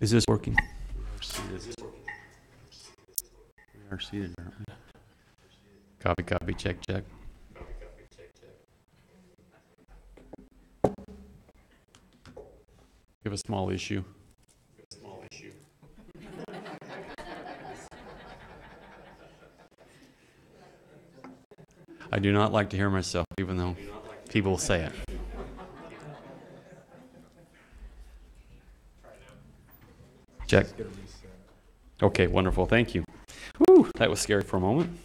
Is this working? We are seated, aren't we? Copy, copy, check, check. We have a small issue. I do not like to hear myself, even though people say it. Check. Okay, wonderful. Thank you. Whew, that was scary for a moment.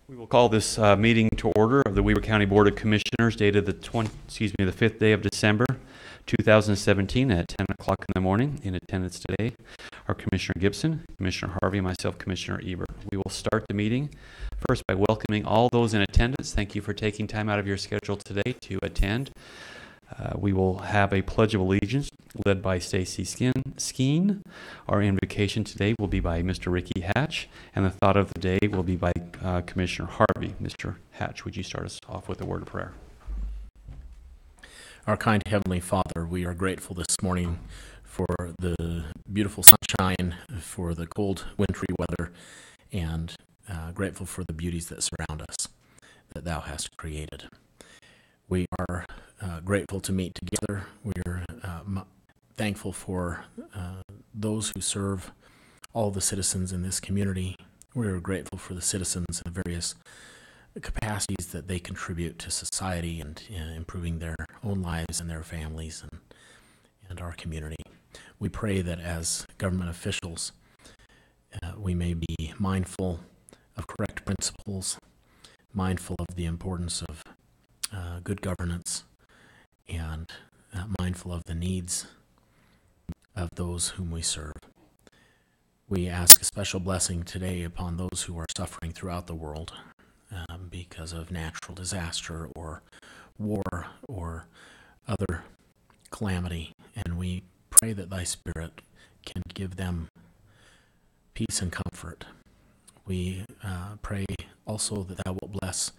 We will call this meeting to order of the Weber County Board of Commissioners, dated the 5th day of December, 2017, at 10 o'clock in the morning. In attendance today are Commissioner Gibson, Commissioner Harvey, and myself, Commissioner Ebert. We will start the meeting first by welcoming all those in attendance. Thank you for taking time out of your schedule today to attend. We will have a Pledge of Allegiance led by Stacy Skeen. Our invocation today will be by Mr. Ricky Hatch, and the thought of the day will be by Commissioner Harvey. Mr. Hatch, would you start us off with a word of prayer? Our kind Heavenly Father, we are grateful this morning for the beautiful sunshine, for the cold wintry weather, and grateful for the beauties that surround us, that Thou hast created. We are grateful to meet together. We are thankful for those who serve all the citizens in this community. We are grateful for the citizens in the various capacities that they contribute to society and improving their own lives and their families and our community. We pray that as government officials, we may be mindful of correct principles, mindful of the importance of good governance, and mindful of the needs of those whom we serve. We ask a special blessing today upon those who are suffering throughout the world because of natural disaster or war or other calamity, and we pray that Thy Spirit can give them peace and comfort. We pray also that Thou wilt bless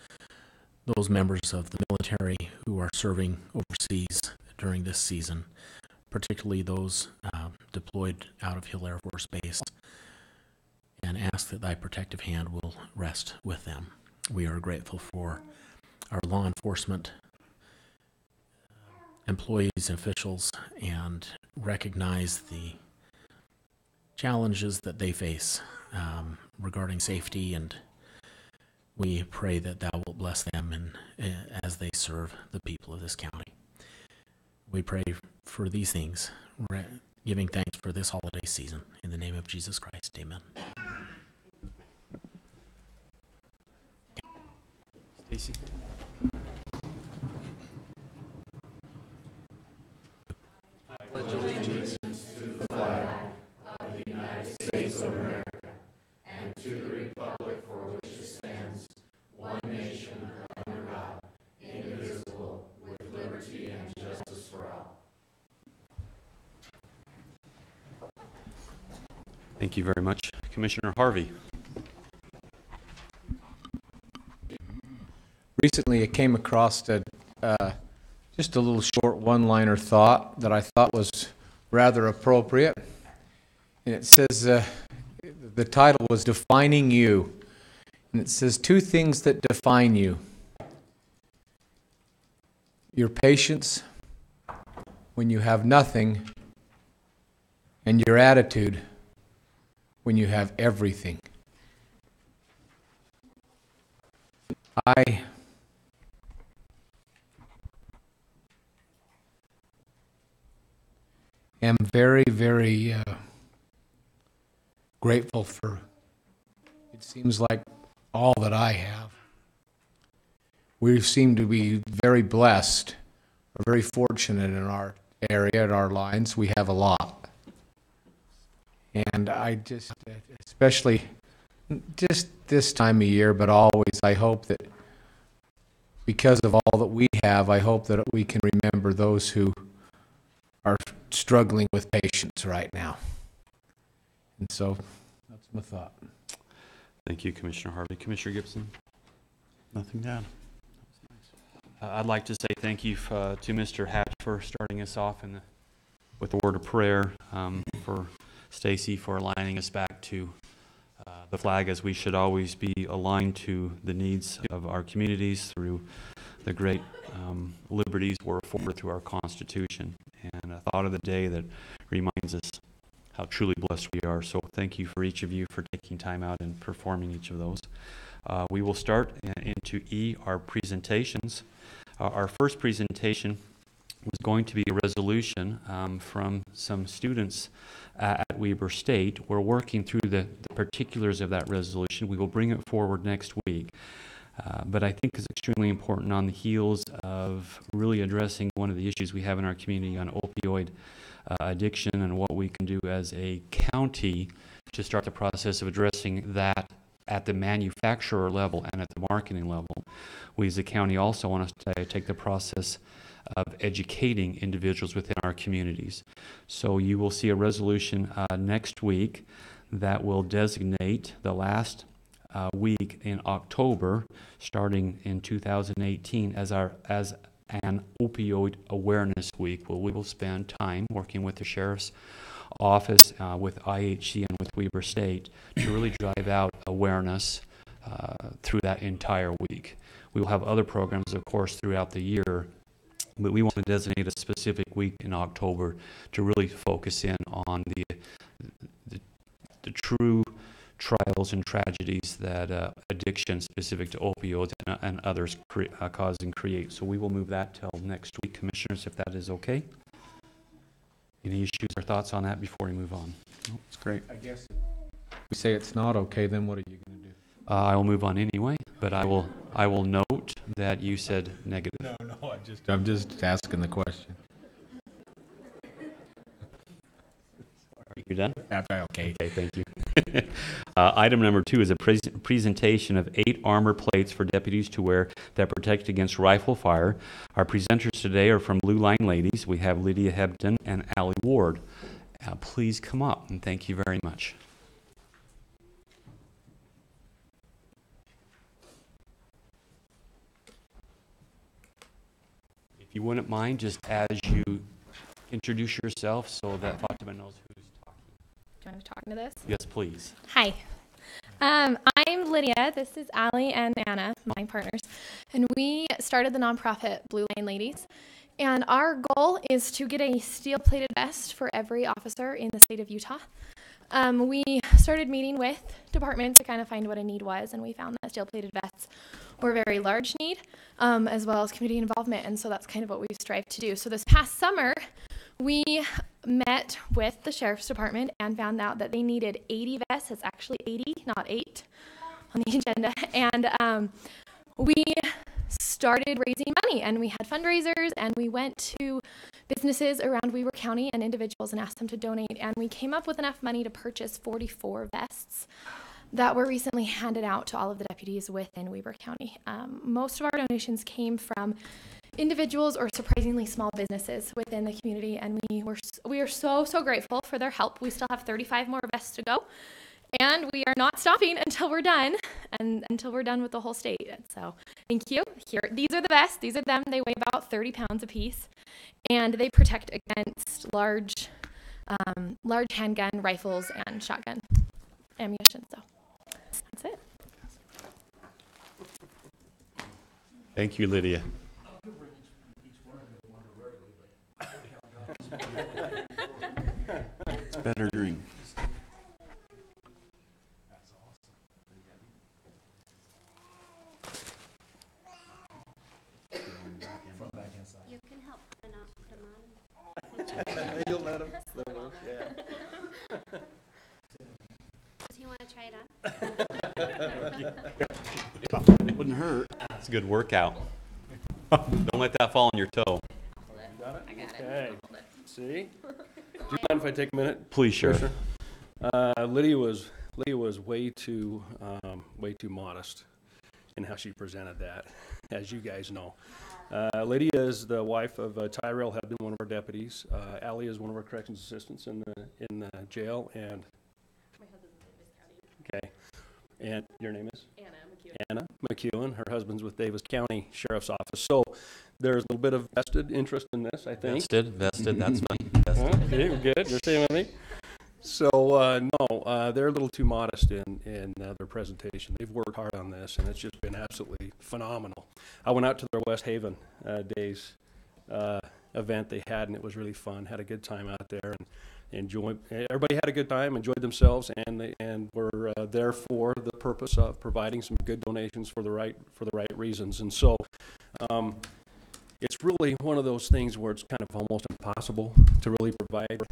those members of the military who are serving overseas during this season, particularly those deployed out of Hill Air Force Base, and ask that Thy protective hand will rest with them. We are grateful for our law enforcement employees and officials and recognize the challenges that they face regarding safety, and we pray that Thou wilt bless them as they serve the people of this county. We pray for these things, giving thanks for this holiday season. In the name of Jesus Christ, amen. Stacy? I pledge allegiance to the flag of the United States of America and to the republic for which it stands, one nation under God, indivisible, with liberty and justice for all. Thank you very much. Commissioner Harvey. Recently, I came across just a little short one-liner thought that I thought was rather appropriate. And it says, the title was Defining You. And it says, two things that define you. Your patience when you have nothing, and your attitude when you have everything. I am very, very grateful for, it seems like, all that I have. We seem to be very blessed, or very fortunate in our area, in our lines. We have a lot. And I just, especially just this time of year, but always, I hope that because of all that we have, I hope that we can remember those who are struggling with patience right now. And so that's my thought. Thank you, Commissioner Harvey. Commissioner Gibson? Nothing down. I'd like to say thank you to Mr. Hatch for starting us off with a word of prayer, for Stacy for aligning us back to the flag, as we should always be aligned to the needs of our communities through the great liberties we're afforded through our Constitution, and a thought of the day that reminds us how truly blessed we are. So thank you for each of you for taking time out and performing each of those. We will start into E, our presentations. Our first presentation was going to be a resolution from some students at Weber State. We're working through the particulars of that resolution. We will bring it forward next week. But I think it's extremely important on the heels of really addressing one of the issues we have in our community on opioid addiction, and what we can do as a county to start the process of addressing that at the manufacturer level and at the marketing level. We as a county also want to take the process of educating individuals within our communities. So you will see a resolution next week that will designate the last week in October, starting in 2018, as an opioid awareness week. We will spend time working with the sheriff's office, with IHC, and with Weber State to really drive out awareness through that entire week. We will have other programs, of course, throughout the year, but we want to designate a specific week in October to really focus in on the true trials and tragedies that addiction specific to opioids and others cause and create. So we will move that till next week, Commissioners, if that is okay. Any issues or thoughts on that before we move on? No, it's great. I guess if we say it's not okay, then what are you going to do? I will move on anyway, but I will note that you said negative. No, I'm just asking the question. Are you done? Okay. Okay, thank you. Item number 2 is a presentation of 8 armor plates for deputies to wear that protect against rifle fire. Our presenters today are from Blue Line Ladies. We have Lydia Hebden and Allie Ward. Please come up, and thank you very much. If you wouldn't mind, just as you introduce yourself so that Fatima knows who's talking. Do you want me talking to this? Yes, please. Hi. I'm Lydia. This is Allie and Anna, my partners. And we started the nonprofit Blue Line Ladies. And our goal is to get a steel-plated vest for every officer in the state of Utah. We started meeting with departments to kind of find what a need was, and we found that steel-plated vests were a very large need, as well as community involvement. And so that's kind of what we strive to do. So this past summer, we met with the Sheriff's Department and found out that they needed 80 vests. It's actually 80, not 8 on the agenda. And we started raising money, and we had fundraisers, and we went to businesses around Weber County and individuals and asked them to donate. And we came up with enough money to purchase 44 vests that were recently handed out to all of the deputies within Weber County. Most of our donations came from individuals or surprisingly small businesses within the community, and we are so grateful for their help. We still have 35 more vests to go, and we are not stopping until we're done, and until we're done with the whole state. So thank you. Here, these are the vests. These are them. They weigh about 30 pounds apiece, and they protect against large handgun, rifles, and shotgun ammunition. So that's it. Thank you, Lydia. It's better drink. You can help print out the mine. You'll let him. Yeah. Does he want to try it on? It wouldn't hurt. It's a good workout. Don't let that fall on your toe. Okay. See? Do you mind if I take a minute? Please, sure. Lydia was way too modest in how she presented that, as you guys know. Lydia is the wife of Tyrell Hebden, one of our deputies. Allie is one of our corrections assistants in the jail, and My husband's name is Cody. okay. And your name is? Anna McEwen. Anna McEwen. Her husband's with Davis County Sheriff's Office. So there's a little bit of vested interest in this, I think. Vested, that's fine. Okay, good. You're staying with me. So, no, they're a little too modest in their presentation. They've worked hard on this, and it's just been absolutely phenomenal. I went out to their West Haven Days event they had, and it was really fun. Had a good time out there, and everybody had a good time, enjoyed themselves, and were there for the purpose of providing some good donations for the right reasons. And so, it's really one of those things where it's kind of almost impossible to really provide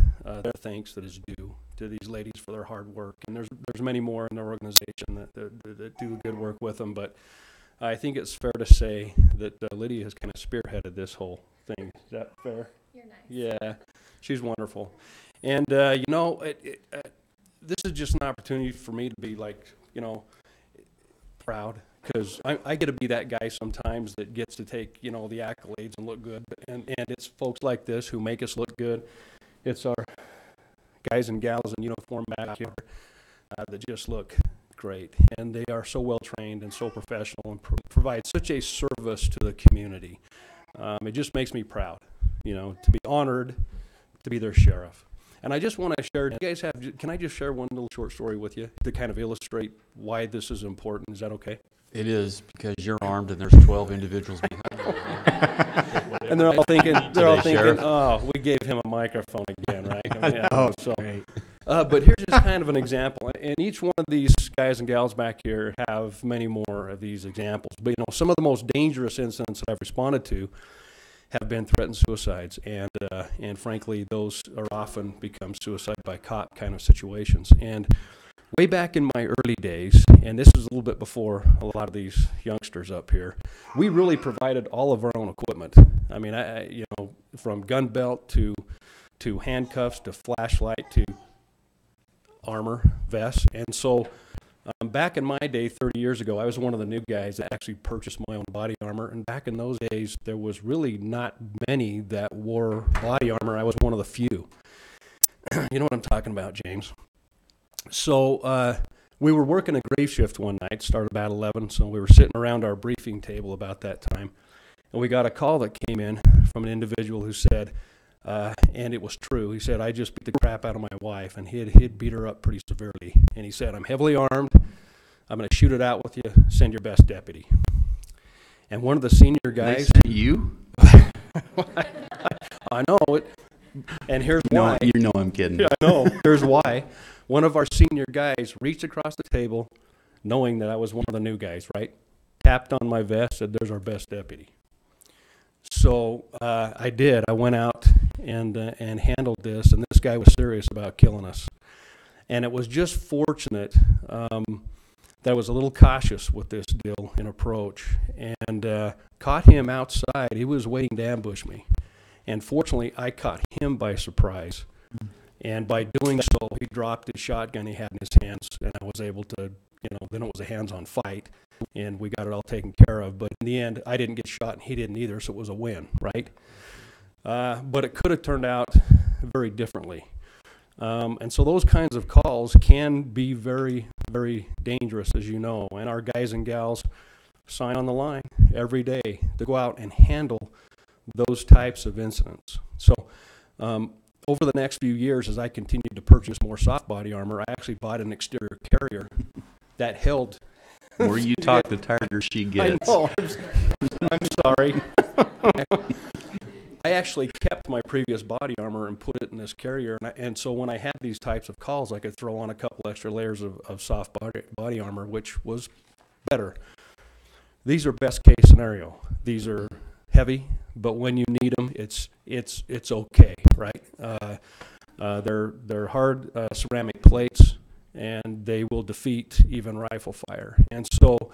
their thanks that is due to these ladies for their hard work. And there's many more in their organization that do good work with them. But I think it's fair to say that Lydia has kind of spearheaded this whole thing. Is that fair? You're nice. Yeah, she's wonderful. And, this is just an opportunity for me to be proud. Because I get to be that guy sometimes that gets to take, the accolades and look good. And it's folks like this who make us look good. It's our guys and gals in uniform back here that just look great. And they are so well trained and so professional and provide such a service to the community. It just makes me proud, to be honored to be their sheriff. And I just want to share, can I just share one little short story with you to kind of illustrate why this is important? Is that okay? It is, because you're armed and there's 12 individuals behind you. And they're all thinking, Sheriff. oh, we gave him a microphone again, right? Great. But here's just kind of an example. And each one of these guys and gals back here have many more of these examples. But, some of the most dangerous incidents that I've responded to have been threatened suicides. And frankly, those are often become suicide by cop kind of situations. And way back in my early days, and this is a little bit before a lot of these youngsters up here, we really provided all of our own equipment. I mean, from gun belt to handcuffs to flashlight to armor, vests. And so back in my day, 30 years ago, I was one of the new guys that actually purchased my own body armor. And back in those days, there was really not many that wore body armor. I was one of the few. You know what I'm talking about, James. So we were working a grave shift one night, started about 11, so we were sitting around our briefing table about that time, and we got a call that came in from an individual who said, and it was true, he said, I just beat the crap out of my wife, and he'd beat her up pretty severely, and he said, I'm heavily armed, I'm going to shoot it out with you, send your best deputy. And one of the senior guys... They sent you? I know it, and here's why. You know I'm kidding. Yeah, I know. Here's why. One of our senior guys reached across the table, knowing that I was one of the new guys, right? Tapped on my vest, said, there's our best deputy. So I did. I went out and handled this, and this guy was serious about killing us. And it was just fortunate that I was a little cautious with this deal and approach, and caught him outside. He was waiting to ambush me. And fortunately, I caught him by surprise. And by doing so, he dropped his shotgun he had in his hands, and I was able to, then it was a hands-on fight, and we got it all taken care of. But in the end, I didn't get shot, and he didn't either, so it was a win, right? But it could have turned out very differently. And so those kinds of calls can be very, very dangerous, as you know, and our guys and gals sign on the line every day to go out and handle those types of incidents. So, over the next few years, as I continued to purchase more soft body armor, I actually bought an exterior carrier that held. The more you talk, the tireder she gets. I know. I'm sorry. I actually kept my previous body armor and put it in this carrier, and so when I had these types of calls, I could throw on a couple extra layers of soft body armor, which was better. These are best case scenario. These are heavy, but when you need them, it's okay, right? They're hard ceramic plates, and they will defeat even rifle fire. And so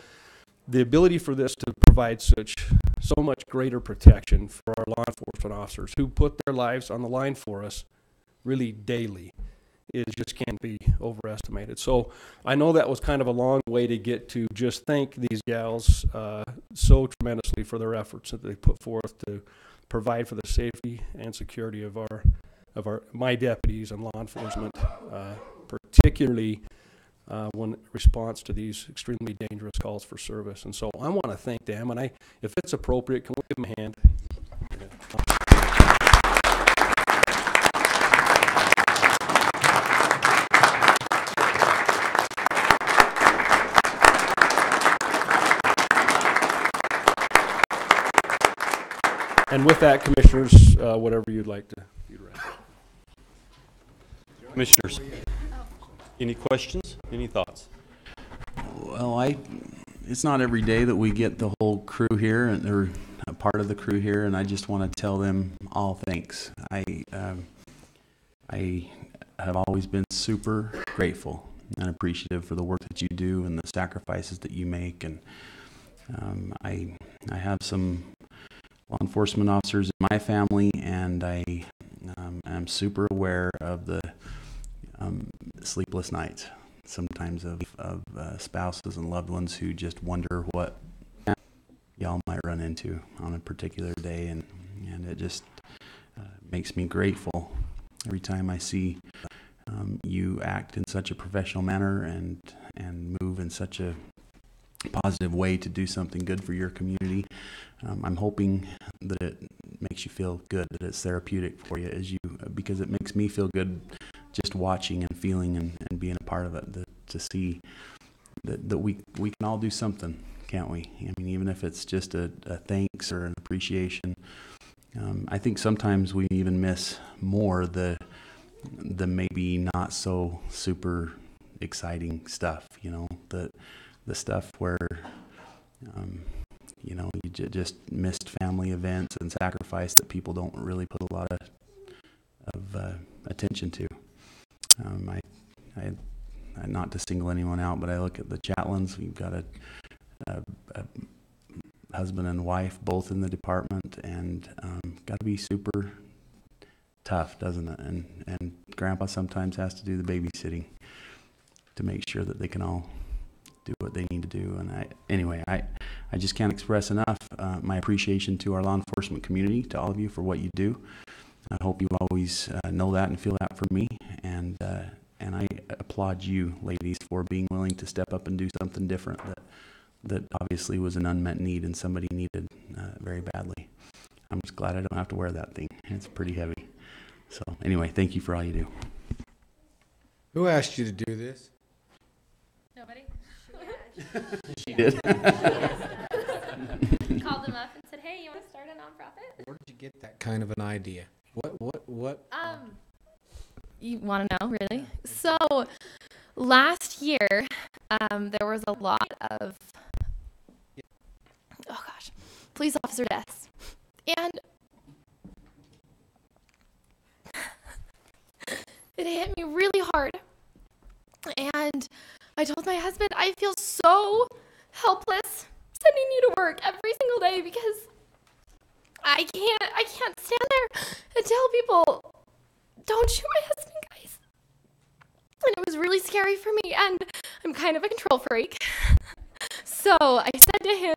the ability for this to provide so much greater protection for our law enforcement officers who put their lives on the line for us really daily just can't be overestimated. So I know that was kind of a long way to get to just thank these gals so tremendously for their efforts that they put forth to provide for the safety and security of my deputies and law enforcement, particularly when response to these extremely dangerous calls for service. And so I want to thank them, and if it's appropriate, can we give them a hand? And with that, Commissioners, whatever you'd like to you'd wrap. Commissioners, any questions, any thoughts? Well, it's not every day that we get the whole crew here, and they're a part of the crew here, and I just want to tell them all thanks. I have always been super grateful and appreciative for the work that you do and the sacrifices that you make, and I have some law enforcement officers in my family, and I am super aware of the sleepless nights sometimes of spouses and loved ones who just wonder what y'all might run into on a particular day, and it just makes me grateful every time I see you act in such a professional manner and move in such a positive way to do something good for your community. I'm hoping that it makes you feel good, that it's therapeutic for you because it makes me feel good just watching and feeling and being a part of it, to see that we can all do something, can't we? I mean, even if it's just a thanks or an appreciation. I think sometimes we even miss more the maybe not so super exciting stuff, the stuff where you just missed family events and sacrifice that people don't really put a lot of attention to. I not to single anyone out, but I look at the Chatlins. We've got a husband and wife both in the department, and got to be super tough, doesn't it? And Grandpa sometimes has to do the babysitting to make sure that they can all do what they need to do. And I just can't express enough my appreciation to our law enforcement community, to all of you for what you do. I hope you always know that and feel that for me. And I applaud you, ladies, for being willing to step up and do something different that obviously was an unmet need and somebody needed very badly. I'm just glad I don't have to wear that thing. It's pretty heavy. So anyway, thank you for all you do. Who asked you to do this? Nobody? She did. Called them up and said, hey, you want to start a nonprofit? Where did you get that kind of an idea? What? You want to know, really? So last year, there was a lot of, police officer deaths. And it hit me really hard. And I told my husband, I feel so helpless sending you to work every single day because I can't stand there and tell people, don't shoot my husband, guys. And it was really scary for me, and I'm kind of a control freak. So I said to him,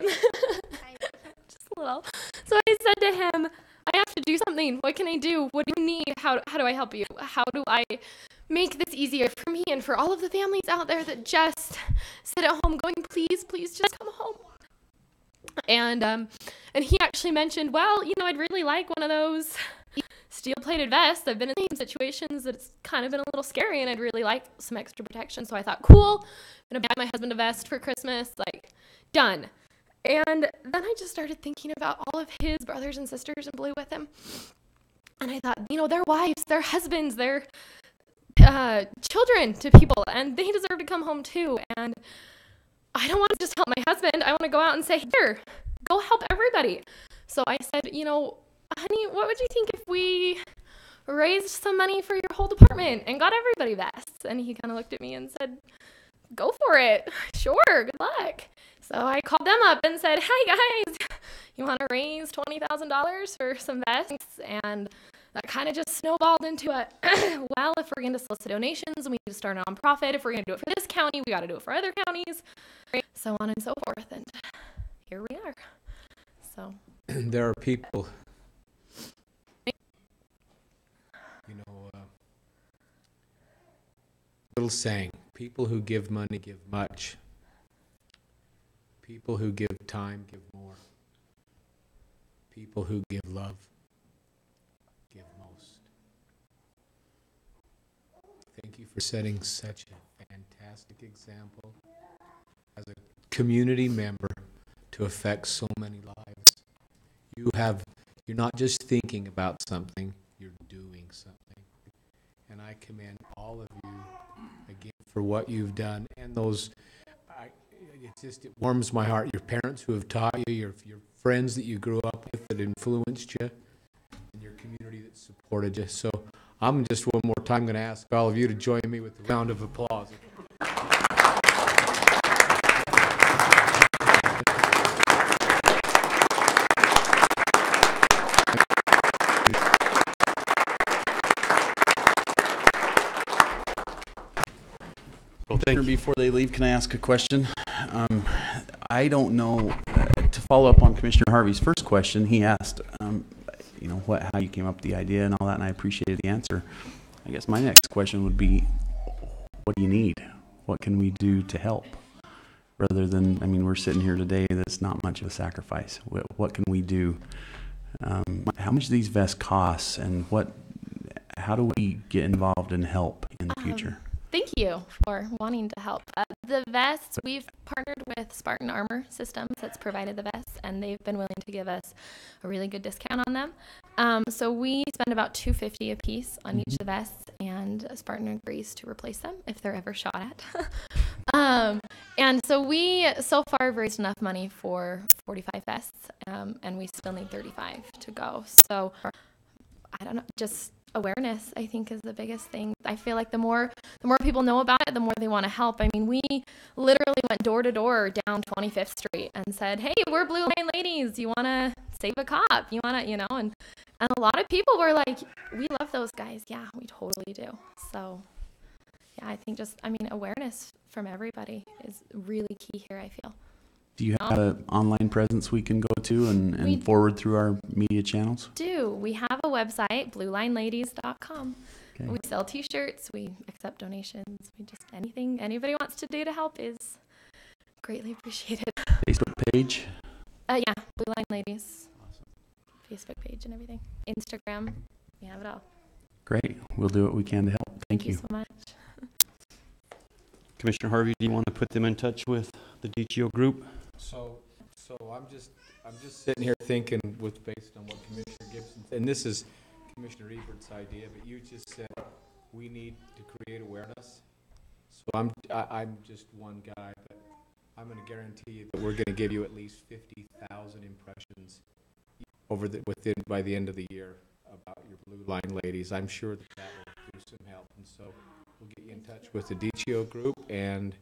just a little. So I said to him, I have to do something. What can I do? What do you need? How do I help you? How do I make this easier for me and for all of the families out there that just sit at home going, please, please just come home. And he actually mentioned, well, I'd really like one of those steel-plated vests. I've been in the same situations that it's kind of been a little scary, and I'd really like some extra protection. So I thought, cool, I'm going to buy my husband a vest for Christmas, done. And then I just started thinking about all of his brothers and sisters in blue with him. And I thought, their wives, their husbands, their children to people, and they deserve to come home too. And I don't want to just help my husband. I want to go out and say, here, go help everybody. So I said, honey, what would you think if we raised some money for your whole department and got everybody vests? And he kind of looked at me and said, go for it. Sure, good luck. So I called them up and said, hi guys, you want to raise $20,000 for some vests? And that kind of just snowballed into well, if we're going to solicit donations, we need to start a nonprofit. If we're going to do it for this county, we got to do it for other counties, so on and so forth. And here we are. So There are people, little saying, People who give money give much. People who give time give more. People who give love give most. Thank you for setting such a fantastic example as a community member to affect so many lives. You're not just thinking about something, you're doing something. And I commend all of you again for what you've done. And it warms my heart. Your parents who have taught you, your friends that you grew up with that influenced you, and your community that supported you. So I'm just one more time going to ask all of you to join me with a round of applause. Well, thank you. Before they leave, can I ask a question? I don't know, to follow up on Commissioner Harvey's first question, he asked, how you came up with the idea and all that, and I appreciated the answer. I guess my next question would be, what do you need? What can we do to help? Rather than, we're sitting here today, that's not much of a sacrifice. What can we do? How much do these vests cost, and how do we get involved and help in the future? Thank you for wanting to help. The vests, we've partnered with Spartan Armor Systems that's provided the vests, and they've been willing to give us a really good discount on them. So we spend about $250 a piece on each of the vests, and Spartan agrees to replace them if they're ever shot at. And so we so far have raised enough money for 45 vests, and we still need 35 to go. So I don't know, just awareness, I think, is the biggest thing. I feel like the more people know about it, the more they want to help. We literally went door to door down 25th Street and said, hey, we're Blue Line Ladies. You want to save a cop? You want to, and a lot of people were like, we love those guys. Yeah, we totally do. So yeah, I think awareness from everybody is really key here, I feel. Do you have an online presence we can go to and forward through our media channels? We have a website, bluelineladies.com. Okay. We sell t-shirts, we accept donations, anything anybody wants to do to help is greatly appreciated. Facebook page? Yeah, Blue Line Ladies. Awesome. Facebook page and everything. Instagram, we have it all. Great. We'll do what we can to help. Thank you so much. Commissioner Harvey, do you want to put them in touch with the DTO group? So I'm just sitting here thinking based on what Commissioner Gibson, and this is Commissioner Ebert's idea, but you just said we need to create awareness. So I'm just one guy, but I'm going to guarantee you that we're going to give you at least 50,000 impressions by the end of the year about your Blue Line Ladies. I'm sure that will do some help, and so we'll get you in touch with the DTO group, and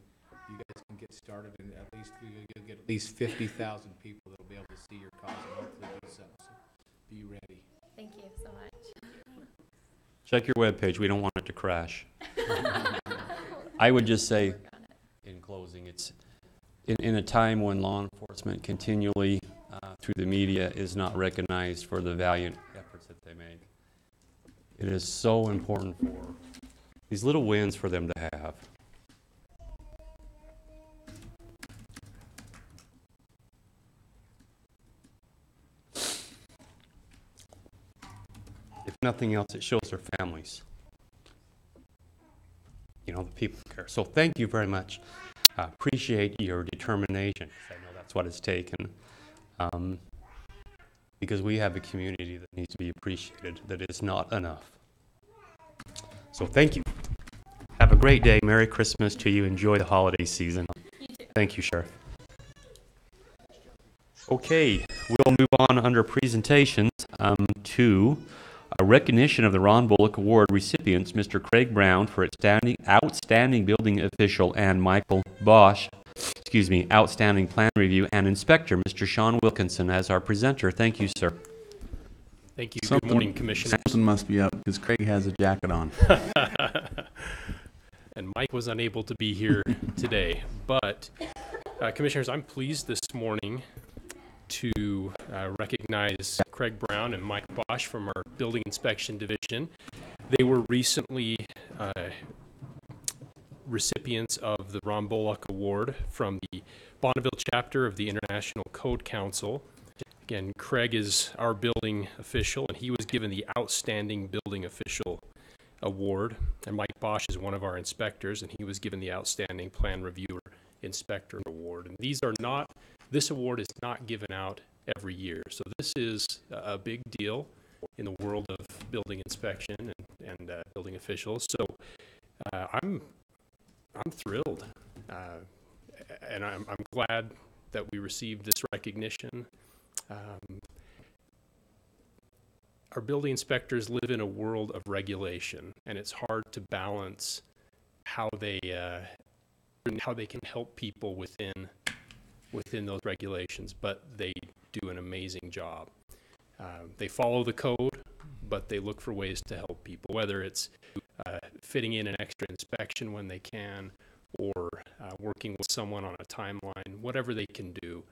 you guys can get started, and you'll get at least 50,000 people that will be able to see your cause and hopefully do something. So be ready. Thank you so much. Check your webpage. We don't want it to crash. I would just say, in closing, it's in a time when law enforcement continually through the media is not recognized for the valiant efforts that they make. It is so important for these little wins for them to have. If nothing else, it shows their families. The people care. So thank you very much. Appreciate your determination. I know that's what it's taken. Because we have a community that needs to be appreciated, that is not enough. So thank you. Have a great day. Merry Christmas to you. Enjoy the holiday season. Thank you, Sheriff. Okay, we'll move on under presentations to a recognition of the Ron Bullock Award recipients, Mr. Craig Brown for outstanding building official, and Michael Bosch, outstanding plan review, and inspector, Mr. Sean Wilkinson, as our presenter. Thank you, sir. Thank you. Good morning, Commissioners. Something must be up because Craig has a jacket on. And Mike was unable to be here today. But, Commissioners, I'm pleased this morning to recognize Craig Brown and Mike Bosch from our Building Inspection Division. They were recently recipients of the Ron Bullock Award from the Bonneville chapter of the International Code Council. Again, Craig is our building official, and he was given the Outstanding Building Official Award. And Mike Bosch is one of our inspectors, and he was given the Outstanding Plan Reviewer Inspector Award. And this award is not given out every year. So this is a big deal in the world of building inspection and building officials. So I'm thrilled, and I'm glad that we received this recognition. Our building inspectors live in a world of regulation, and it's hard to balance how they can help people within those regulations, but they do an amazing job. They follow the code, but they look for ways to help people, whether it's fitting in an extra inspection when they can, or working with someone on a timeline. Whatever they can do,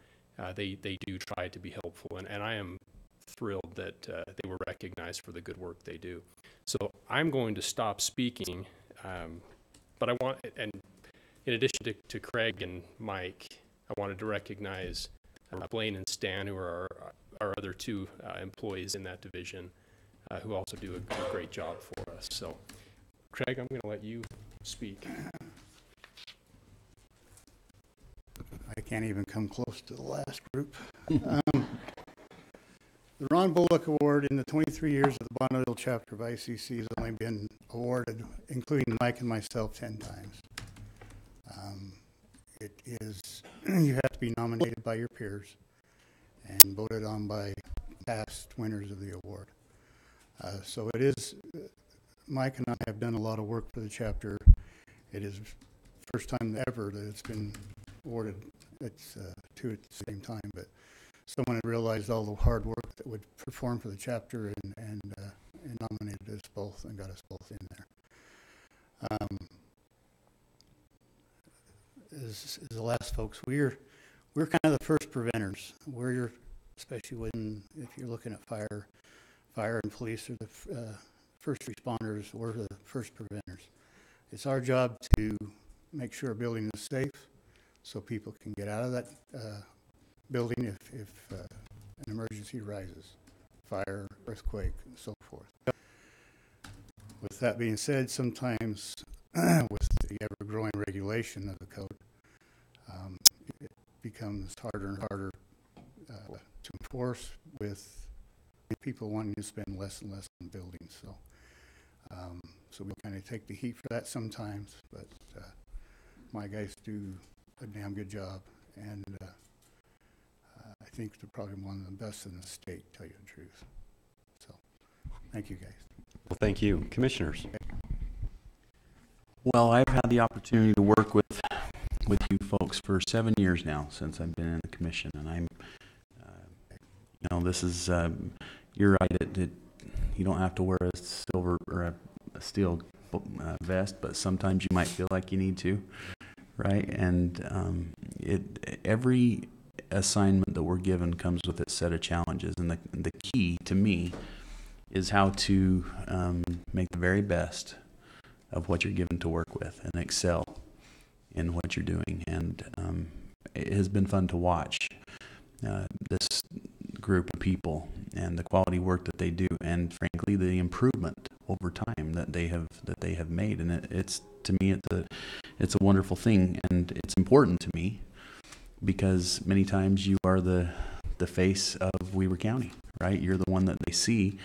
they do try to be helpful, and I am thrilled that they were recognized for the good work they do. So I'm going to stop speaking, but I want, and in addition to Craig and Mike, I wanted to recognize Blaine and Stan, who are our other two employees in that division, who also do a great job for us. So, Craig, I'm going to let you speak. I can't even come close to the last group. The Ron Bullock Award in the 23 years of the Bonneville chapter of ICC has only been awarded, including Mike and myself, 10 times. It is, you have to be nominated by your peers and voted on by past winners of the award. So it is, Mike and I have done a lot of work for the chapter. It is first time ever that it's been awarded. It's two at the same time, but someone had realized all the hard work that would perform for the chapter and nominated us both and got us both in there. As the last folks, we're kind of the first preventers. Especially if you're looking at fire and police are the first responders. We're the first preventers. It's our job to make sure a building is safe, so people can get out of that building if an emergency arises, fire, earthquake, and so forth. With that being said, sometimes with the ever-growing regulation of the code, it becomes harder and harder to enforce, with people wanting to spend less and less on buildings. So we kind of take the heat for that sometimes, but my guys do a damn good job, and I think they're probably one of the best in the state, to tell you the truth. So, thank you guys. Well, thank you. Commissioners. Well, I've had the opportunity to work with you folks for 7 years now, since I've been in the commission, and I'm, this is, you're right, you don't have to wear a silver or a steel vest, but sometimes you might feel like you need to, right? And every assignment that we're given comes with its set of challenges, and the key to me is how to make the very best of what you're given to work with and excel in what you're doing. And it has been fun to watch this group of people and the quality work that they do, and frankly the improvement over time that they have made. And it's to me it's a wonderful thing, and it's important to me because many times you are the face of Weber County, right? You're the one that they see.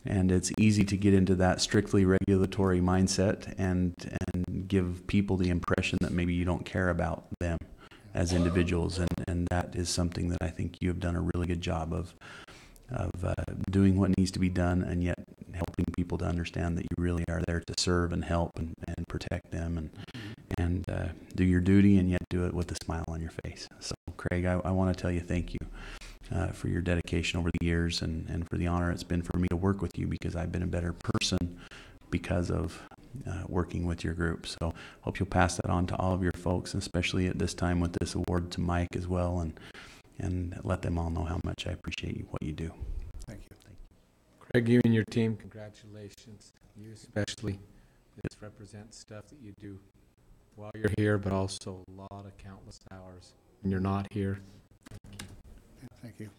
And it's easy to get into that strictly regulatory mindset and give people the impression that maybe you don't care about them as individuals. And that is something that I think you have done a really good job of doing what needs to be done, and yet helping people to understand that you really are there to serve and help and protect them and do your duty, and yet do it with a smile on your face. So, Craig, I want to tell you thank you. For your dedication over the years, and for the honor it's been for me to work with you, because I've been a better person because of working with your group. So hope you'll pass that on to all of your folks, especially at this time with this award to Mike as well, and let them all know how much I appreciate what you do. Thank you. Craig, you and your team, congratulations. You especially. This represents stuff that you do while you're here, but also a lot of countless hours when you're not here. Thank you.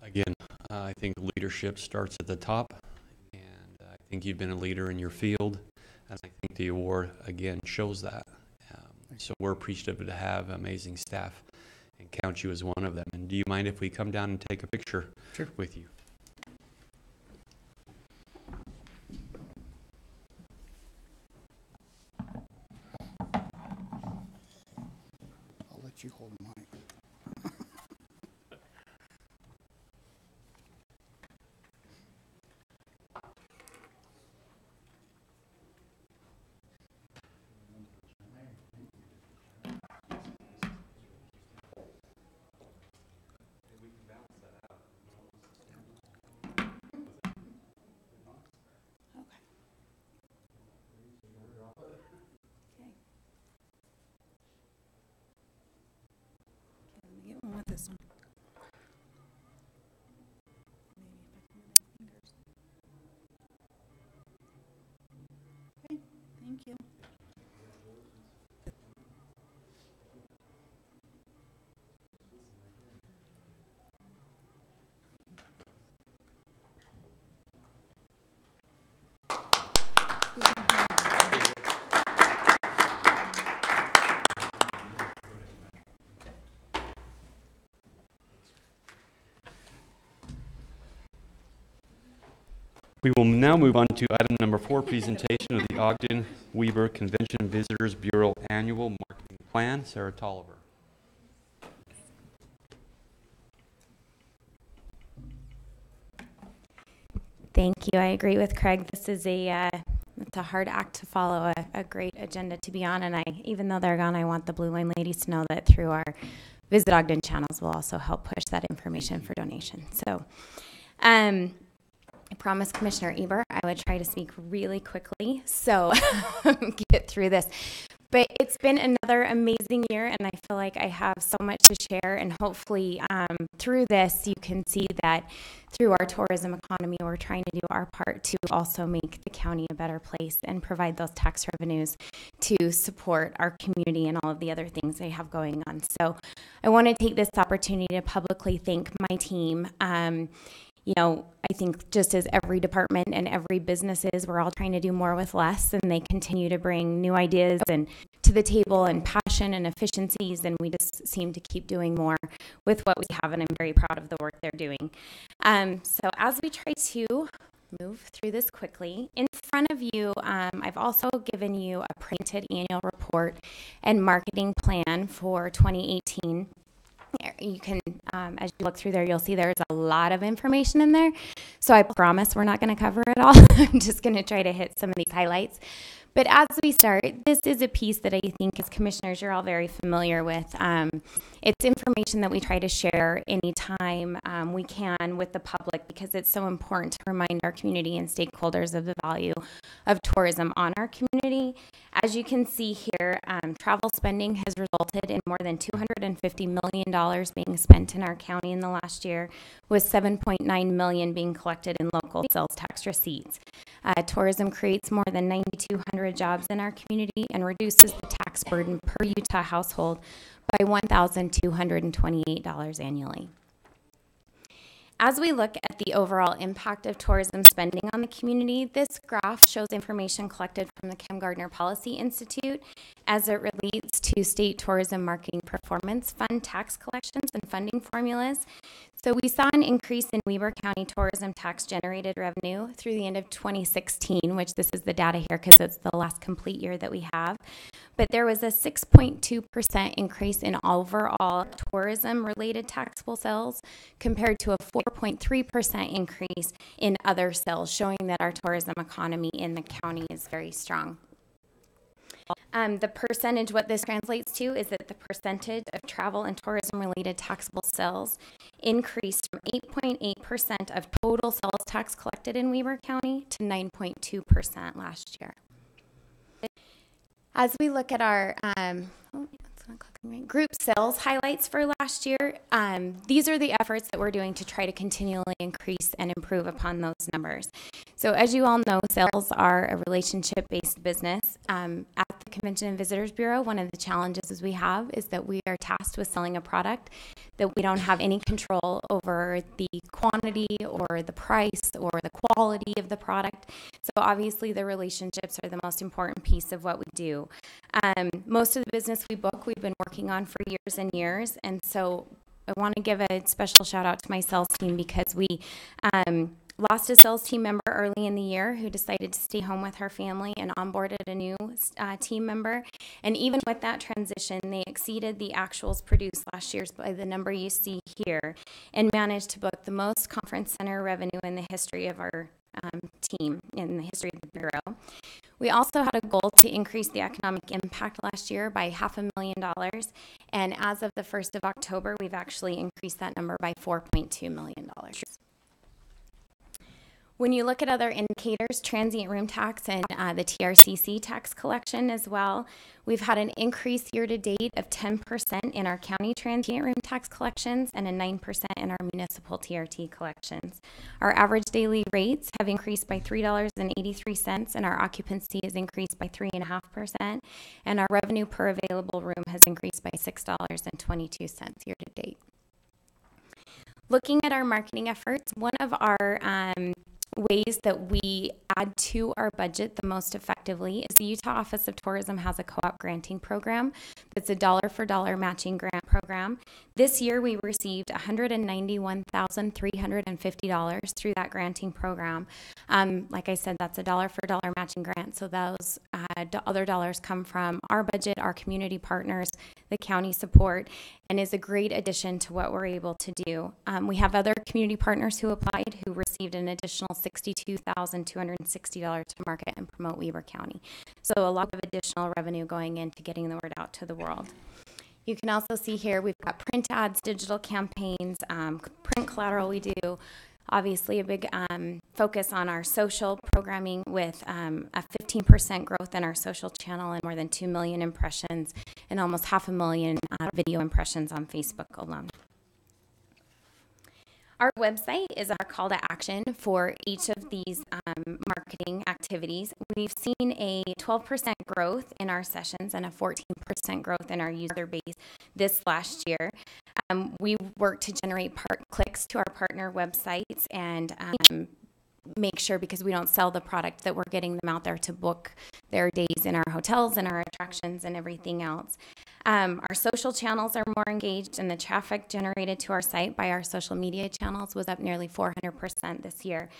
Again, I think leadership starts at the top, and I think you've been a leader in your field, and I think the award, again, shows that. So we're appreciative to have amazing staff and count you as one of them. And do you mind if we come down and take a picture Sure. with you? I'll let you hold mine. Get one with this one. Okay, thank you. We will now move on to item number 4, presentation of the Ogden Weber Convention Visitors Bureau Annual Marketing Plan. Sarah Tolliver. Thank you. I agree with Craig. This is it's a hard act to follow, a great agenda to be on. And even though they're gone, I want the Blue Line ladies to know that through our Visit Ogden channels, we'll also help push that information for donation. So, I promised Commissioner Eber I would try to speak really quickly, so get through this. But it's been another amazing year, and I feel like I have so much to share, and hopefully through this you can see that through our tourism economy, we're trying to do our part to also make the county a better place and provide those tax revenues to support our community and all of the other things they have going on. So I want to take this opportunity to publicly thank my team. You know, I think just as every department and every business is, we're all trying to do more with less, and they continue to bring new ideas and to the table and passion and efficiencies, and we just seem to keep doing more with what we have, and I'm very proud of the work they're doing. So as we try to move through this quickly, in front of you, I've also given you a printed annual report and marketing plan for 2018. You can, as you look through there, you'll see there's a lot of information in there. So I promise we're not going to cover it all. I'm just going to try to hit some of these highlights. But as we start, this is a piece that I think as commissioners you're all very familiar with. It's information that we try to share anytime we can with the public, because it's so important to remind our community and stakeholders of the value of tourism on our community. As you can see here, travel spending has resulted in more than $250 million being spent in our county in the last year, with $7.9 million being collected in local sales tax receipts. Tourism creates more than 9,200 jobs in our community and reduces the tax burden per Utah household by $1,228 annually. As we look at the overall impact of tourism spending on the community, this graph shows information collected from the Kim Gardner Policy Institute as it relates to state tourism marketing performance fund tax collections and funding formulas. So we saw an increase in Weber County tourism tax generated revenue through the end of 2016, which this is the data here because it's the last complete year that we have. But there was a 6.2% increase in overall tourism-related taxable sales compared to a 4.3% increase in other sales, showing that our tourism economy in the county is very strong. The percentage, what this translates to is that the percentage of travel and tourism-related taxable sales increased from 8.8% of total sales tax collected in Weber County to 9.2% last year. As we look at our, Group sales highlights for last year. These are the efforts that we're doing to try to continually increase and improve upon those numbers. So as you all know, sales are a relationship-based business. At the Convention and Visitors Bureau, one of the challenges we have is that we are tasked with selling a product that we don't have any control over the quantity or the price or the quality of the product. So obviously the relationships are the most important piece of what we do. Most of the business we book, we've been working on for years and years. And so I want to give a special shout out to my sales team because we lost a sales team member early in the year who decided to stay home with her family and onboarded a new team member. And even with that transition, they exceeded the actuals produced last year by the number you see here and managed to book the most conference center revenue in the history of our team, in the history of the Bureau. We also had a goal to increase the economic impact last year by $500,000. And as of the 1st of October, we've actually increased that number by $4.2 million. When you look at other indicators, transient room tax and the TRCC tax collection as well, we've had an increase year to date of 10% in our county transient room tax collections and a 9% in our municipal TRT collections. Our average daily rates have increased by $3.83 and our occupancy has increased by 3.5%, and our revenue per available room has increased by $6.22 year to date. Looking at our marketing efforts, one of our ways that we add to our budget the most effectively is the Utah Office of Tourism has a co-op granting program that's a dollar-for-dollar matching grant program. This year we received $191,350 through that granting program. Like I said, that's a dollar-for-dollar matching grant, so those other dollars come from our budget, our community partners, the county support, and is a great addition to what we're able to do. We have other community partners who applied who received an additional $62,260 to market and promote Weber County. So a lot of additional revenue going into getting the word out to the world. You can also see here we've got print ads, digital campaigns, print collateral we do. Obviously a big focus on our social programming with a 15% growth in our social channel and more than 2 million impressions and almost 500,000 video impressions on Facebook alone. Our website is our call to action for each of these marketing activities. We've seen a 12% growth in our sessions and a 14% growth in our user base this last year. We work to generate clicks to our partner websites and make sure, because we don't sell the product, that we're getting them out there to book their days in our hotels and our attractions and everything else. Our social channels are more engaged, and the traffic generated to our site by our social media channels was up nearly 400% this year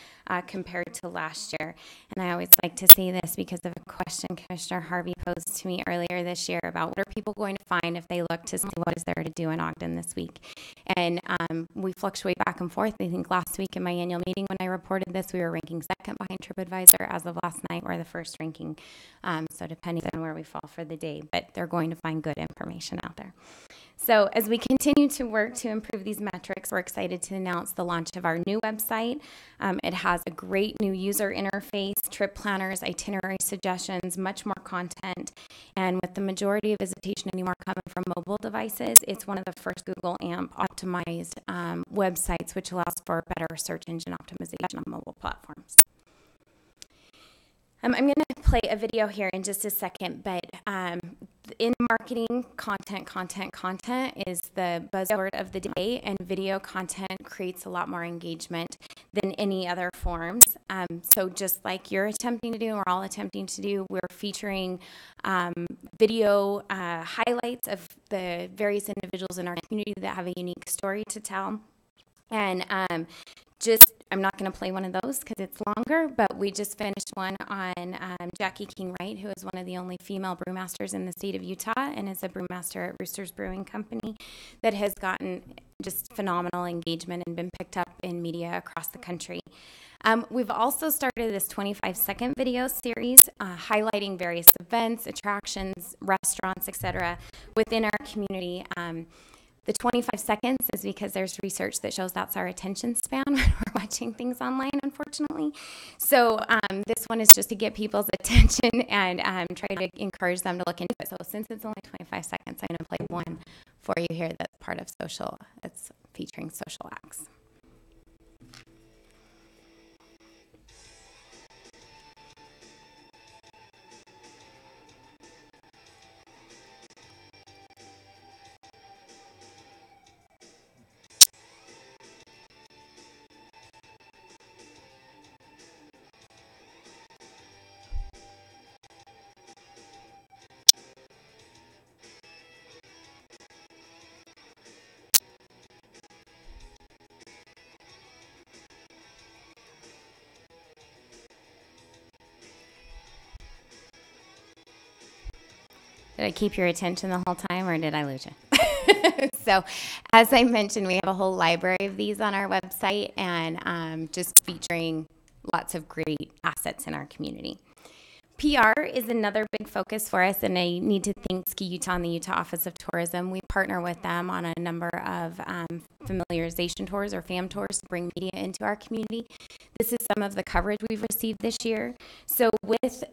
compared to last year. And I always like to say this because of a question Commissioner Harvey posed to me earlier this year about what are people going to find if they look to see what is there to do in Ogden this week. And we fluctuate back and forth. I think last week in my annual meeting when I reported this, we were ranking second behind TripAdvisor. As of last night, we're the first ranking. So depending on where we fall for the day, but they're going to find good information out there. So as we continue to work to improve these metrics, we're excited to announce the launch of our new website. It has a great new user interface, trip planners, itinerary suggestions, much more content. And with the majority of visitation anymore coming from mobile devices, it's one of the first Google AMP optimized websites, which allows for better search engine optimization on mobile platforms. I'm going to play a video here in just a second, but in marketing, content is the buzzword of the day, and video content creates a lot more engagement than any other forms. So just like you're attempting to do, we're all attempting to do, we're featuring video highlights of the various individuals in our community that have a unique story to tell. And I'm not going to play one of those because it's longer, but we just finished one on Jackie King Wright, who is one of the only female brewmasters in the state of Utah and is a brewmaster at Roosters Brewing Company that has gotten just phenomenal engagement and been picked up in media across the country. We've also started this 25-second video series highlighting various events, attractions, restaurants, etc. within our community. The 25 seconds is because there's research that shows that's our attention span when we're watching things online, unfortunately. So this one is just to get people's attention and try to encourage them to look into it. So since it's only 25 seconds, I'm going to play one for you here that's part of social. It's featuring social acts. Did I keep your attention the whole time, or did I lose you? So, as I mentioned, we have a whole library of these on our website, and just featuring lots of great assets in our community. PR is another big focus for us, and I need to thank Ski Utah and the Utah Office of Tourism. We partner with them on a number of familiarization tours or FAM tours to bring media into our community. This is some of the coverage we've received this year. So with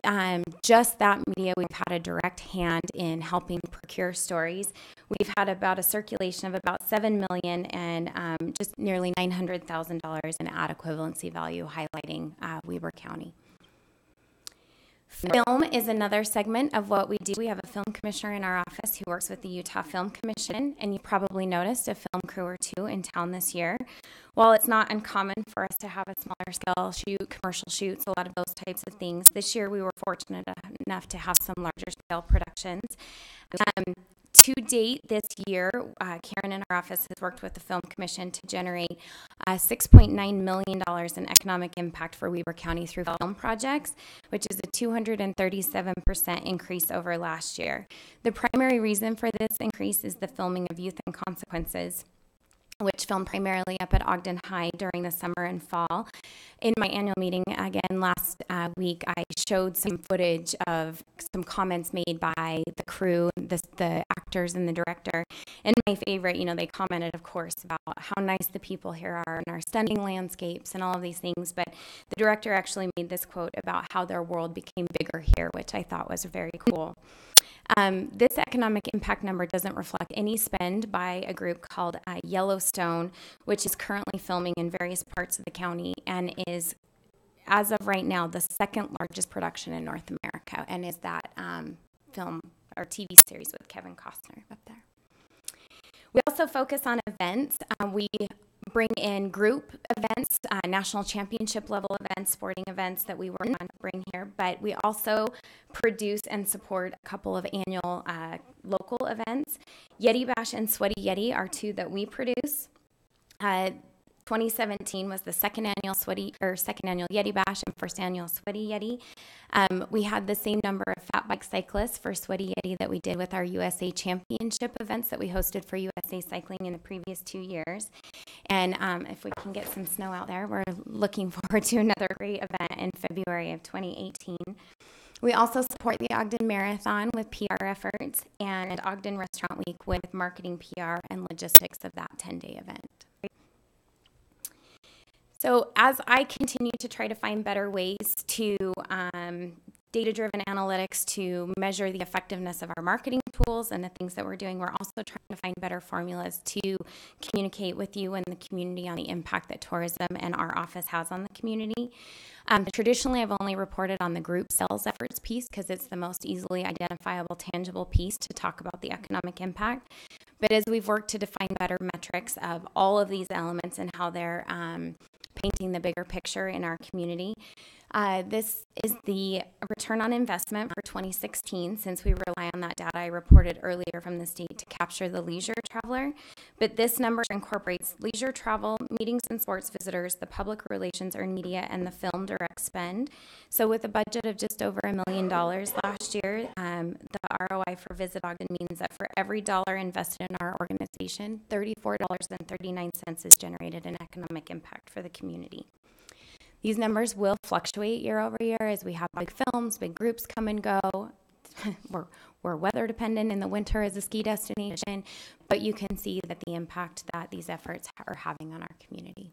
just that media, we've had a direct hand in helping procure stories. We've had about a circulation of about $7 million and just nearly $900,000 in ad equivalency value, highlighting Weber County. Film is another segment of what we do. We have a film commissioner in our office who works with the Utah Film Commission, and you probably noticed a film crew or two in town this year. While it's not uncommon for us to have a smaller scale shoot, commercial shoots, a lot of those types of things, this year we were fortunate enough to have some larger scale productions. To date this year, Karen in our office has worked with the Film Commission to generate $6.9 million in economic impact for Weber County through film projects, which is a 237% increase over last year. The primary reason for this increase is the filming of Youth and Consequences, which filmed primarily up at Ogden High during the summer and fall. In my annual meeting, again, last week, I showed some footage of some comments made by the crew, the actors and the director. And my favorite, they commented, of course, about how nice the people here are and our stunning landscapes and all of these things. But the director actually made this quote about how their world became bigger here, which I thought was very cool. This economic impact number doesn't reflect any spend by a group called Yellowstone, which is currently filming in various parts of the county and is, as of right now, the second largest production in North America, and is that film or TV series with Kevin Costner up there. We also focus on events. We bring in group events, national championship level events, sporting events that we work on to bring here, but we also produce and support a couple of annual local events. Yeti Bash and Sweaty Yeti are two that we produce. 2017 was the second annual Yeti Bash and first annual Sweaty Yeti. We had the same number of fat bike cyclists for Sweaty Yeti that we did with our USA Championship events that we hosted for USA Cycling in the previous 2 years. And if we can get some snow out there, we're looking forward to another great event in February of 2018. We also support the Ogden Marathon with PR efforts and Ogden Restaurant Week with marketing, PR, and logistics of that 10-day event. So as I continue to try to find better ways to data-driven analytics to measure the effectiveness of our marketing tools and the things that we're doing, we're also trying to find better formulas to communicate with you and the community on the impact that tourism and our office has on the community. Traditionally, I've only reported on the group sales efforts piece because it's the most easily identifiable, tangible piece to talk about the economic impact. But as we've worked to define better metrics of all of these elements and how they're painting the bigger picture in our community, this is the return on investment for 2016, since we rely on that data I reported earlier from the state to capture the leisure traveler. But this number incorporates leisure travel, meetings and sports visitors, the public relations earned media, and the film direct spend. So with a budget of just over $1 million last year, the ROI for Visit Ogden means that for every dollar invested in our organization, $34.39 is generated in economic impact for the community. These numbers will fluctuate year over year as we have big films, big groups come and go. We're we're weather dependent in the winter as a ski destination, but you can see that the impact that these efforts are having on our community.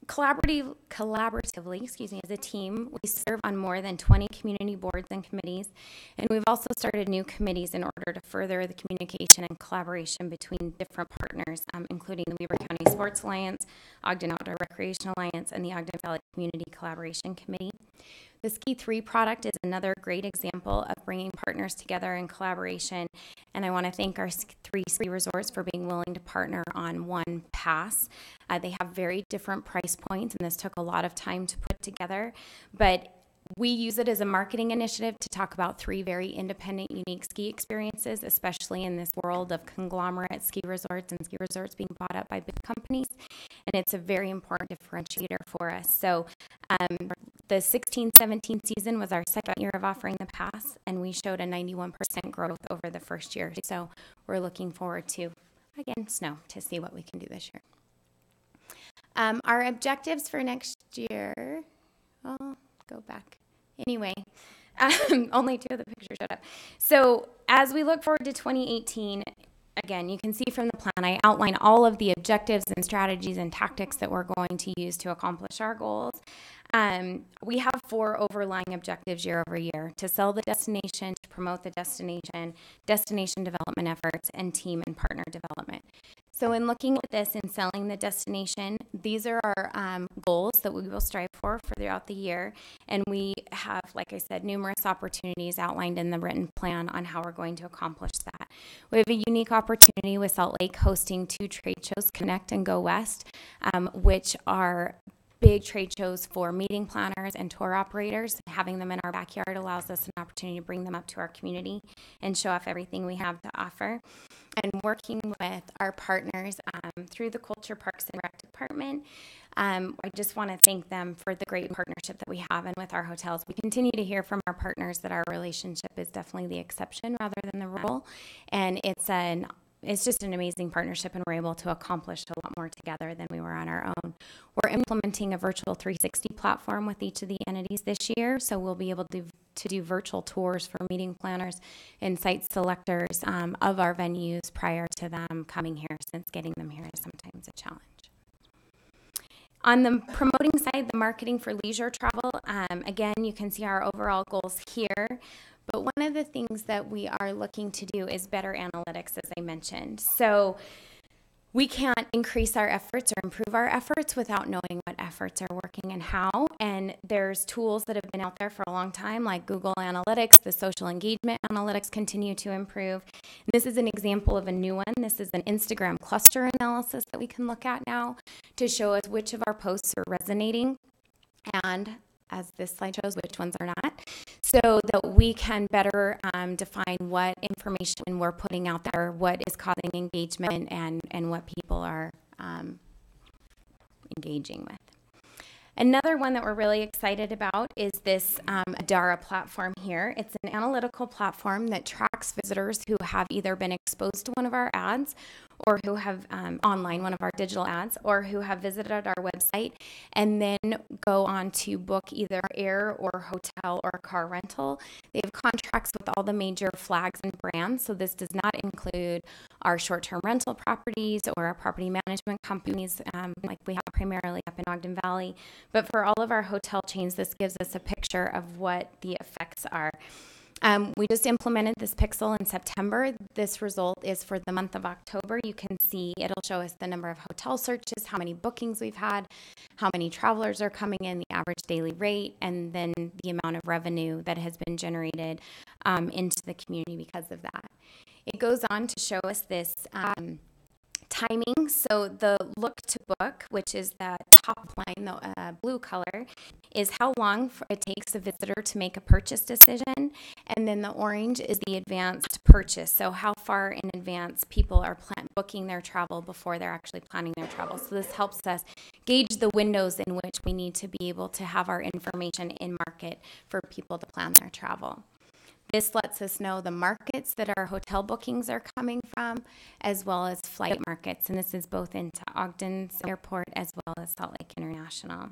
Collaboratively, as a team, we serve on more than 20 community boards and committees, and we've also started new committees in order to further the communication and collaboration between different partners, including the Weber County Sports Alliance, Ogden Outdoor Recreation Alliance, and the Ogden Valley Community Collaboration Committee. The Ski 3 product is another great example of bringing partners together in collaboration, and I want to thank our 3 ski resorts for being willing to partner on one pass. They have very different price points, and this took a lot of time to put together, but we use it as a marketing initiative to talk about 3 very independent, unique ski experiences, especially in this world of conglomerate ski resorts and ski resorts being bought up by big companies, and it's a very important differentiator for us. So the 16-17 season was our second year of offering the pass, and we showed a 91% growth over the first year. So we're looking forward to, again, snow to see what we can do this year. Our objectives for next year, I'll go back. Anyway, only 2 of the pictures showed up. So as we look forward to 2018, again, you can see from the plan, I outline all of the objectives and strategies and tactics that we're going to use to accomplish our goals. We have 4 overlying objectives year over year: to sell the destination, to promote the destination, destination development efforts, and team and partner development. So in looking at this and selling the destination, these are our goals that we will strive for throughout the year. And we have, like I said, numerous opportunities outlined in the written plan on how we're going to accomplish that. We have a unique opportunity with Salt Lake hosting 2 trade shows, Connect and Go West, which are big trade shows for meeting planners and tour operators. Having them in our backyard allows us an opportunity to bring them up to our community and show off everything we have to offer. And working with our partners through the Culture, Parks, and Rec Department, I just want to thank them for the great partnership that we have. And with our hotels, we continue to hear from our partners that our relationship is definitely the exception rather than the rule. And it's just an amazing partnership, and we're able to accomplish a lot more together than we were on our own. We're implementing a virtual 360 platform with each of the entities this year, so we'll be able to do virtual tours for meeting planners and site selectors of our venues prior to them coming here, since getting them here is sometimes a challenge. On the promoting side, the marketing for leisure travel, again, you can see our overall goals here. But one of the things that we are looking to do is better analytics, as I mentioned. So we can't increase our efforts or improve our efforts without knowing what efforts are working and how. And there's tools that have been out there for a long time, like Google Analytics. The social engagement analytics continue to improve. This is an example of a new one. This is an Instagram cluster analysis that we can look at now to show us which of our posts are resonating, and as this slide shows, which ones are not, so that we can better define what information we're putting out there, what is causing engagement, and what people are engaging with. Another one that we're really excited about is this Adara platform here. It's an analytical platform that tracks visitors who have either been exposed to one of our ads, or who have online one of our digital ads, or who have visited our website and then go on to book either air or hotel or car rental. They have contracts with all the major flags and brands, so this does not include our short-term rental properties or our property management companies like we have primarily up in Ogden Valley. But for all of our hotel chains, this gives us a picture of what the effects are. We just implemented this pixel in September. This result is for the month of October. You can see it'll show us the number of hotel searches, how many bookings we've had, how many travelers are coming in, the average daily rate, and then the amount of revenue that has been generated into the community because of that. It goes on to show us this timing. So the look to book, which is that top line, the blue color, is how long it takes a visitor to make a purchase decision. And then the orange is the advanced purchase. So how far in advance people are booking their travel before they're actually planning their travel. So this helps us gauge the windows in which we need to be able to have our information in market for people to plan their travel. This lets us know the markets that our hotel bookings are coming from, as well as flight markets. And this is both into Ogden's airport as well as Salt Lake International.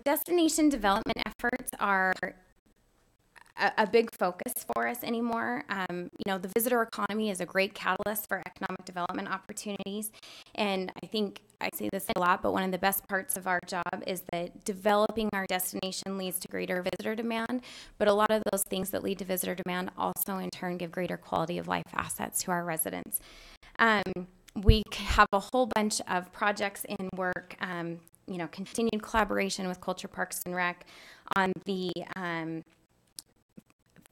Destination development efforts are a big focus for us anymore. The visitor economy is a great catalyst for economic development opportunities. And I think I say this a lot, but one of the best parts of our job is that developing our destination leads to greater visitor demand. But a lot of those things that lead to visitor demand also in turn give greater quality of life assets to our residents. We have a whole bunch of projects in work, continued collaboration with Culture Parks and Rec on the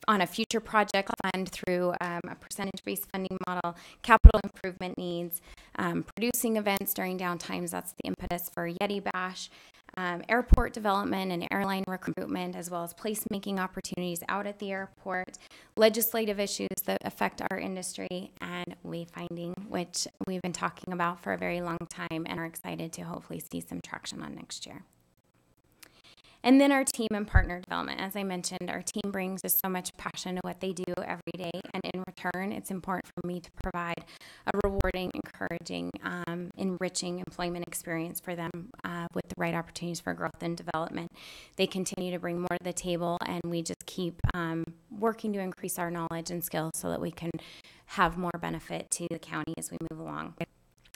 on a future project fund through a percentage-based funding model, capital improvement needs, producing events during downtimes, that's the impetus for Yeti Bash, airport development and airline recruitment, as well as placemaking opportunities out at the airport, legislative issues that affect our industry, and wayfinding, which we've been talking about for a very long time and are excited to hopefully see some traction on next year. And then our team and partner development. As I mentioned, our team brings just so much passion to what they do every day, and in return, it's important for me to provide a rewarding, encouraging, enriching employment experience for them with the right opportunities for growth and development. They continue to bring more to the table, and we just keep working to increase our knowledge and skills so that we can have more benefit to the county as we move along.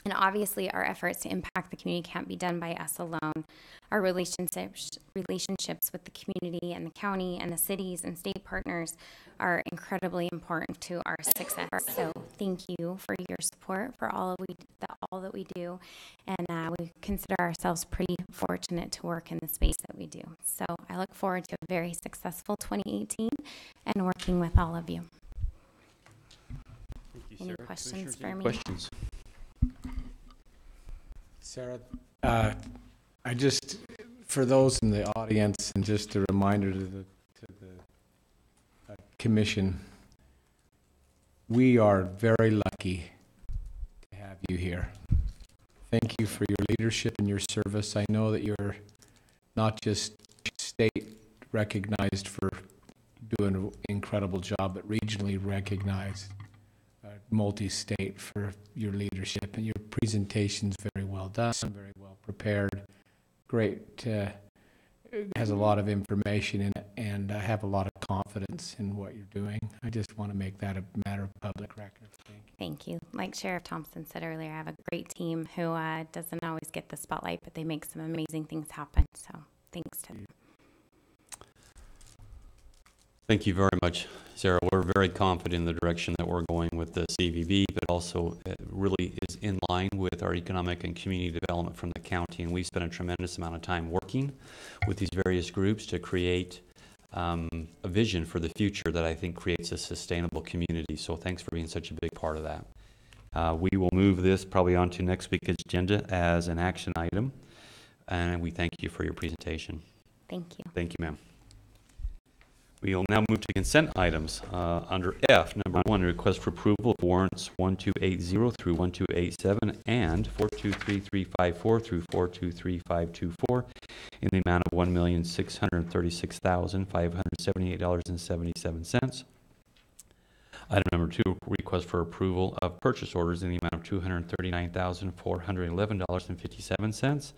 And obviously, our efforts to impact the community can't be done by us alone. Our relationships with the community and the county and the cities and state partners are incredibly important to our success. So thank you for your support for all that we do. And we consider ourselves pretty fortunate to work in the space that we do. So I look forward to a very successful 2018 and working with all of you. Thank you, Any Sarah. questions for Any me? questions? Sarah, I just, for those in the audience, and just a reminder to the commission, we are very lucky to have you here. Thank you for your leadership and your service. I know that you're not just state recognized for doing an incredible job, but regionally recognized, multi-state for your leadership, and your presentation's very well done, very well prepared, great, has a lot of information in it, and I have a lot of confidence in what you're doing. I just want to make that a matter of public record. Thank you. Like Sheriff Thompson said earlier, I have a great team who doesn't always get the spotlight, but they make some amazing things happen. So thanks to them. Thank you very much, Sarah. We're very confident in the direction that we're going with the CVB, but also it really is in line with our economic and community development from the county. And we've spent a tremendous amount of time working with these various groups to create a vision for the future that I think creates a sustainable community. So thanks for being such a big part of that. We will move this probably onto next week's agenda as an action item. And we thank you for your presentation. Thank you. Thank you, ma'am. We will now move to consent items. Under F, number 1, request for approval of warrants 1280 through 1287 and 423354 through 423524 in the amount of $1,636,578.77. Item number 2, request for approval of purchase orders in the amount of $239,411.57.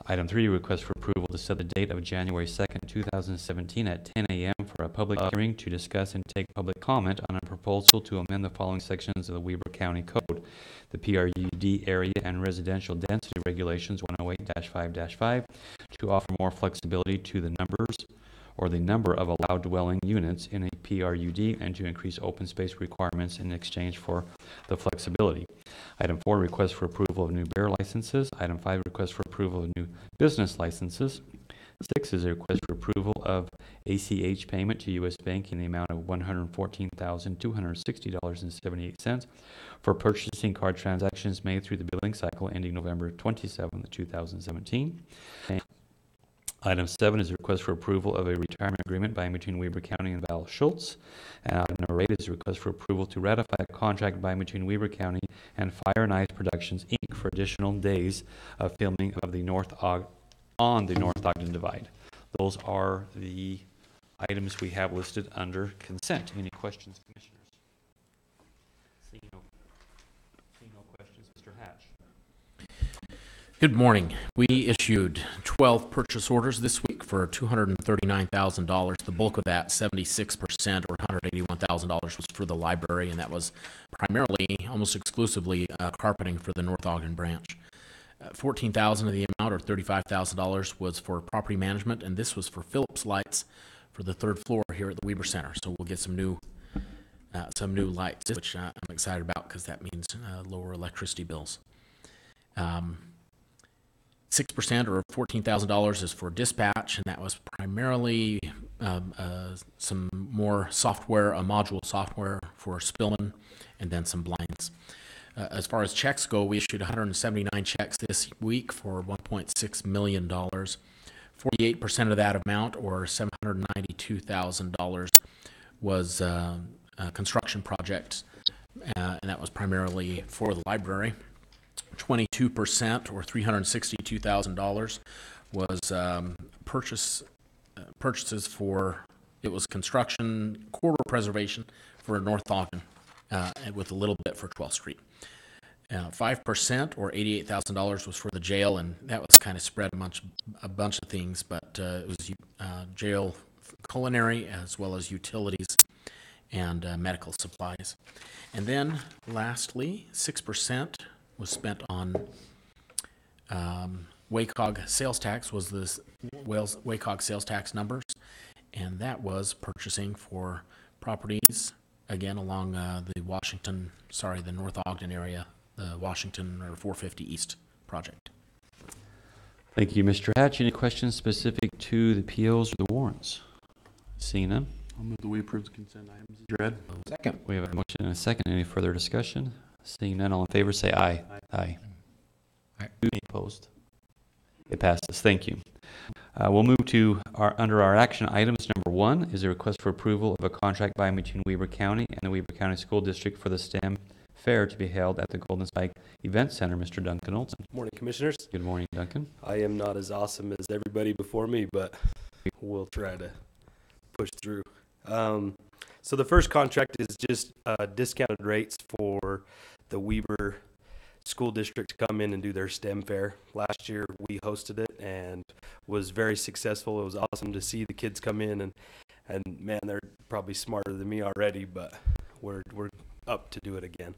Item 3, request for approval to set the date of January 2nd, 2017 at 10 a.m. for a public hearing to discuss and take public comment on a proposal to amend the following sections of the Weber County Code: the PRUD area and residential density regulations 108-5-5 to offer more flexibility to the number of allowed dwelling units in a PRUD and to increase open space requirements in exchange for the flexibility. Item 4, request for approval of new bear licenses. Item 5, request for approval of new business licenses. 6 is a request for approval of ACH payment to U.S. Bank in the amount of $114,260.78 for purchasing card transactions made through the billing cycle ending November 27, 2017. Item 7 is a request for approval of a retirement agreement by and between Weber County and Val Schultz. And item number 8 is a request for approval to ratify a contract by and between Weber County and Fire and Ice Productions, Inc. for additional days of filming of the on the North Ogden Divide. Those are the items we have listed under consent. Any questions, Commissioners? Seeing no questions, Mr. Hatch. Good morning. We issued 12 purchase orders this week for $239,000. The bulk of that, 76% or $181,000, was for the library, and that was primarily, almost exclusively, carpeting for the North Ogden branch. $14,000 of the amount, or $35,000, was for property management, and this was for Phillips lights for the third floor here at the Weber Center. So we'll get some new lights, which I'm excited about because that means lower electricity bills. 6% or $14,000 is for dispatch, and that was primarily some more software, a module software for Spillman, and then some blinds. As far as checks go, we issued 179 checks this week for $1.6 million. 48% of that amount, or $792,000, was construction projects, and that was primarily for the library. 22%, or $362,000, was purchases for, it was construction corridor preservation for North Ogden, with a little bit for 12th Street. 5%, or $88,000, was for the jail, and that was kind of spread amongst a bunch of things, but it was jail culinary as well as utilities and medical supplies. And then lastly, 6% was spent on WACOG sales tax, was the WACOG sales tax numbers, and that was purchasing for properties, again, along the North Ogden area, the Washington or 450 East project. Thank you, Mr. Hatch. Any questions specific to the POs or the warrants? Seeing none. I'll move that we approve the consent items as read. Second. We have a motion and a second. Any further discussion? Seeing none, all in favor say aye. Aye. Any opposed? It passes. Thank you. We'll move to under our action items. Number 1 is a request for approval of a contract by and between Weber County and the Weber County School District for the STEM Fair to be held at the Golden Spike Event Center. Mr. Duncan Olson. Morning, Commissioners. Good morning, Duncan. I am not as awesome as everybody before me, but we'll try to push through. So the first contract is just discounted rates for the Weber School District to come in and do their STEM fair. Last year we hosted it and was very successful. It was awesome to see the kids come in and man, they're probably smarter than me already, but we're up to do it again.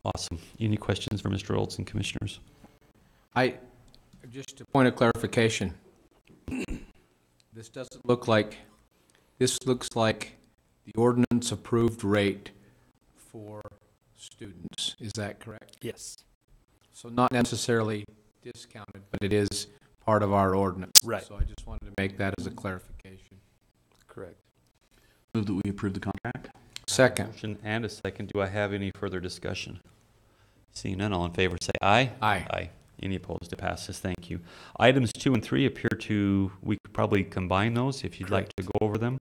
Awesome. Any questions for Mr. Olson, Commissioners? Just a point of clarification. This looks like the ordinance approved rate for students. Is that correct? Yes. So not necessarily discounted, but it is part of our ordinance. Right. So I just wanted to make that as a clarification. Correct. Move that we approve the contract. Second. Motion and a second. Do I have any further discussion? Seeing none, all in favor say aye. Aye. Aye. Any opposed? It passes. Thank you. Items 2 and 3 appear we could probably combine those if you'd like to go over them.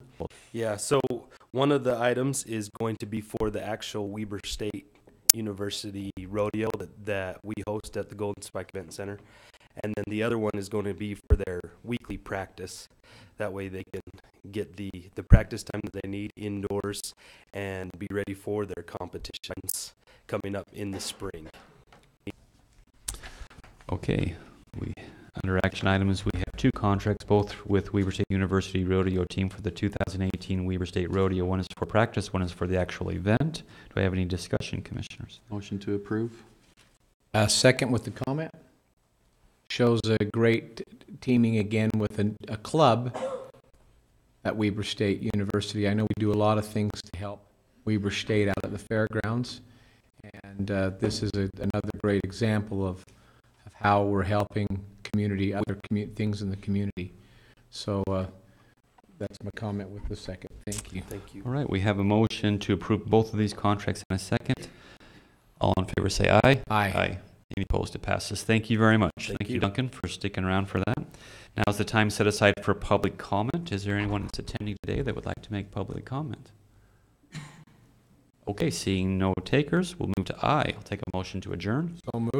Yeah, so one of the items is going to be for the actual Weber State University rodeo that we host at the Golden Spike Event Center. And then the other one is going to be for their weekly practice. That way they can get the practice time that they need indoors and be ready for their competitions coming up in the spring. Okay. Under action items, we have 2 contracts, both with Weber State University Rodeo Team for the 2018 Weber State Rodeo. One is for practice, one is for the actual event. Do I have any discussion, Commissioners? Motion to approve. Second with the comment. Shows a great teaming again with a club at Weber State University. I know we do a lot of things to help Weber State out at the fairgrounds, and this is another great example of how we're helping other things in the community. So that's my comment with the second. Thank you. Thank you. All right, we have a motion to approve both of these contracts in a second. All in favor say aye. Aye. Aye. Any opposed? It passes. Thank you very much. Thank Thank you, you. Duncan, for sticking around for that. Now is the time set aside for public comment. Is there anyone that's attending today that would like to make public comment? Okay, seeing no takers, we'll move to I. I'll take a motion to adjourn. So moved.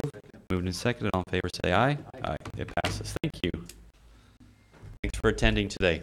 Moved and seconded. All in favor say aye. Aye. It passes. Thank you. Thanks for attending today.